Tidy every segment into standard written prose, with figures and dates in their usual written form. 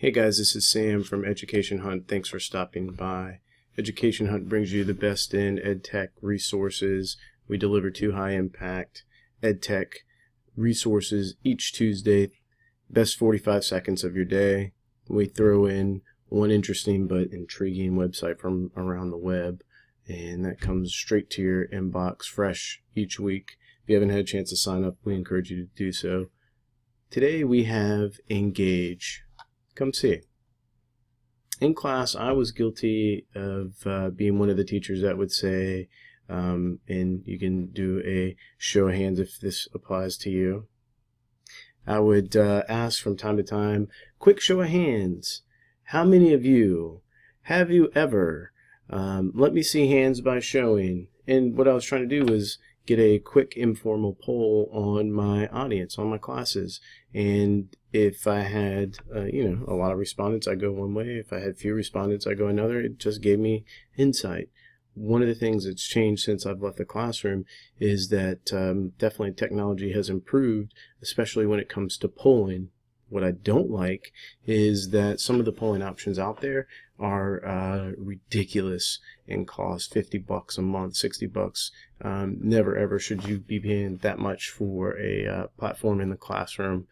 Hey guys, this is Sam from Education Hunt. Thanks for stopping by. Education Hunt brings you the best in EdTech resources. We deliver 2 high-impact EdTech resources each Tuesday. Best 45 seconds of your day. We throw in one interesting but intriguing website from around the web, and that comes straight to your inbox fresh each week. If you haven't had a chance to sign up, we encourage you to do so. Today we have Engage. Come see. In class, I was guilty of being one of the teachers that would say, and you can do a show of hands if this applies to you. I would ask from time to time, quick show of hands. How many of you have you ever? Let me see hands by showing. And what I was trying to do was get a quick informal poll on my audience, on my classes. And if I had, a lot of respondents, I go one way. If I had few respondents, I go another. It just gave me insight. One of the things that's changed since I've left the classroom is that definitely technology has improved, especially when it comes to polling. What I don't like is that some of the polling options out there are ridiculous in cost. $50 a month, $60. Never ever should you be paying that much for a platform in the classroom,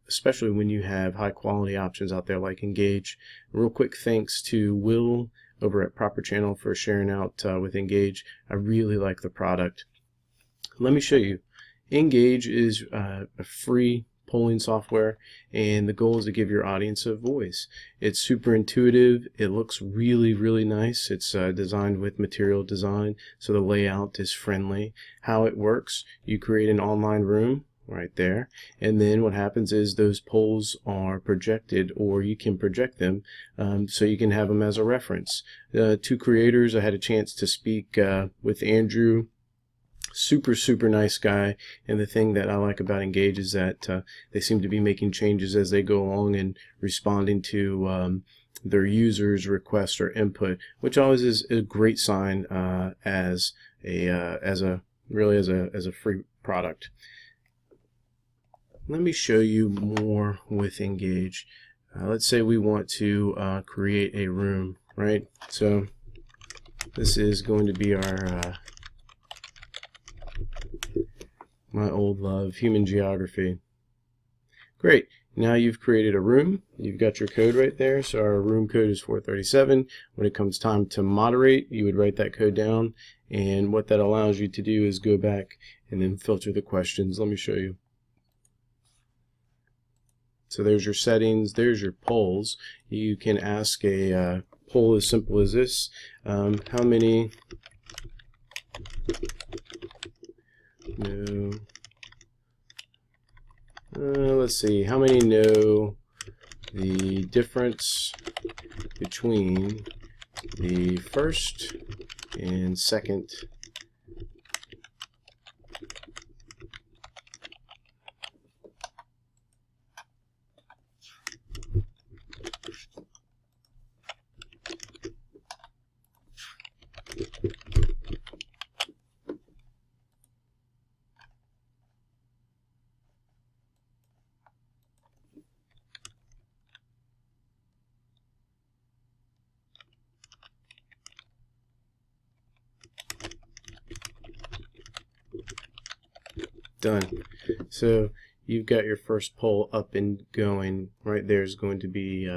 especially when you have high quality options out there like Engage. Real quick thanks to Will over at Proper Channel for sharing out with Engage. I really like the product. Let me show you. Engage is a free polling software, and the goal is to give your audience a voice. It's super intuitive. It looks really, really nice. It's designed with material design, so the layout is friendly. How it works, you create an online room right there, and then what happens is those polls are projected, or you can project them so you can have them as a reference. 2 creators, I had a chance to speak with Andrew. Super nice guy, and the thing that I like about Engage is that they seem to be making changes as they go along and responding to their users' requests or input, which always is a great sign as a free product. Let me show you more with Engage. Let's say we want to create a room, right? So this is going to be our my old love, human geography. Great. Now you've created a room. You've got your code right there. So our room code is 437. When it comes time to moderate, you would write that code down. And what that allows you to do is go back and then filter the questions. Let me show you. So there's your settings. There's your polls. You can ask a poll as simple as this. How many know, let's see, how many know the difference between the first and second done. So you've got your first poll up and going. Right there is going to be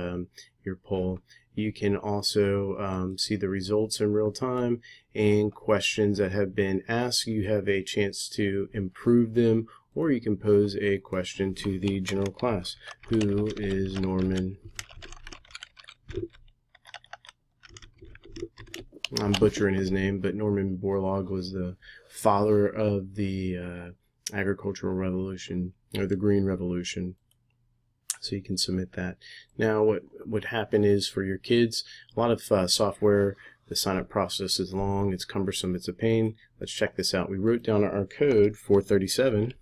your poll. You can also see the results in real time and questions that have been asked. You have a chance to improve them, or you can pose a question to the general class. Who is Norman? I'm butchering his name, but Norman Borlaug was the father of the agricultural revolution, or the green revolution. So you can submit that. Now what would happen is, for your kids, a lot of software, the sign-up process is long, it's cumbersome, it's a pain. Let's check this out. We wrote down our code, 437,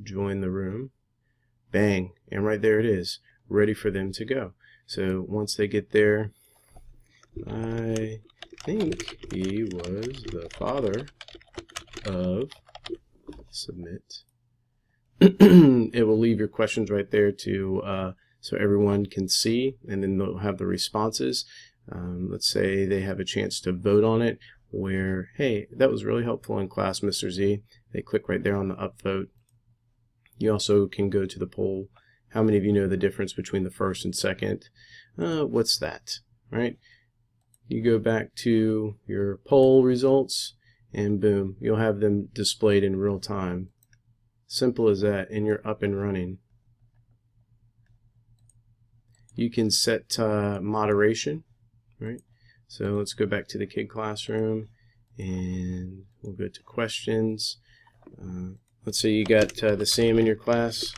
join the room, bang, and right there it is, ready for them to go. So once they get there, I think he was the father of submit. It will leave your questions right there to so everyone can see, and then they'll have the responses. Let's say they have a chance to vote on it, where, hey, that was really helpful in class, Mr. Z. They click right there on the upvote. You also can go to the poll. How many of you know the difference between the first and second? What's that, right? You go back to your poll results, and boom, you'll have them displayed in real time. Simple as that, and you're up and running. You can set moderation, right? So let's go back to the kid classroom, and we'll go to questions. Let's say you got the same in your class.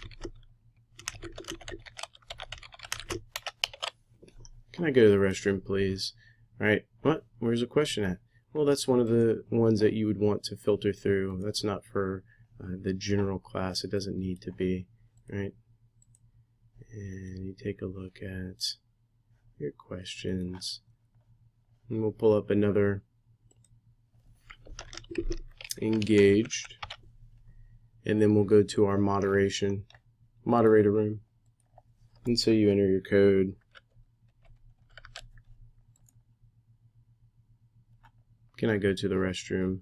Can I go to the restroom, please? All right, what? Where's the question at? Well, that's one of the ones that you would want to filter through. That's not for the general class. It doesn't need to be, right? And you take a look at your questions. And we'll pull up another engaged. And then we'll go to our moderator room. And so you enter your code. Can I go to the restroom?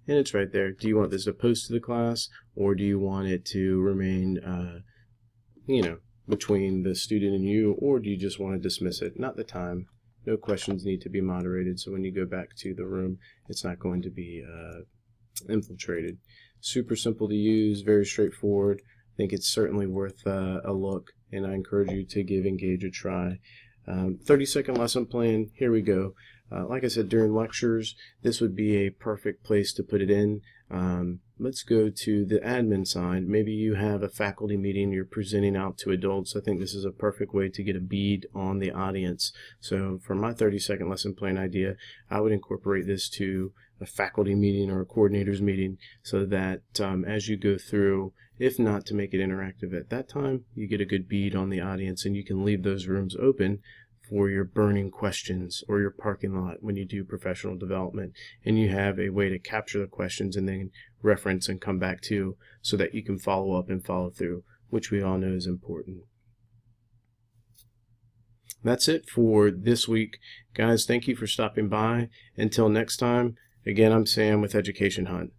And it's right there. Do you want this to post to the class, or do you want it to remain, between the student and you, or do you just want to dismiss it? Not the time. No questions need to be moderated, so when you go back to the room, it's not going to be infiltrated. Super simple to use, very straightforward. I think it's certainly worth a look, and I encourage you to give Engage a try. 30-second lesson plan, here we go. Like I said, during lectures, this would be a perfect place to put it in. Let's go to the admin side. Maybe you have a faculty meeting, you're presenting out to adults. I think this is a perfect way to get a bead on the audience. So for my 30-second lesson plan idea, I would incorporate this to a faculty meeting or a coordinator's meeting, so that as you go through, if not to make it interactive at that time, you get a good bead on the audience, and you can leave those rooms open for your burning questions or your parking lot when you do professional development, and you have a way to capture the questions and then reference and come back to, so that you can follow up and follow through, which we all know is important. That's it for this week, guys. Thank you for stopping by. Until next time, again, I'm Sam with Education Hunt.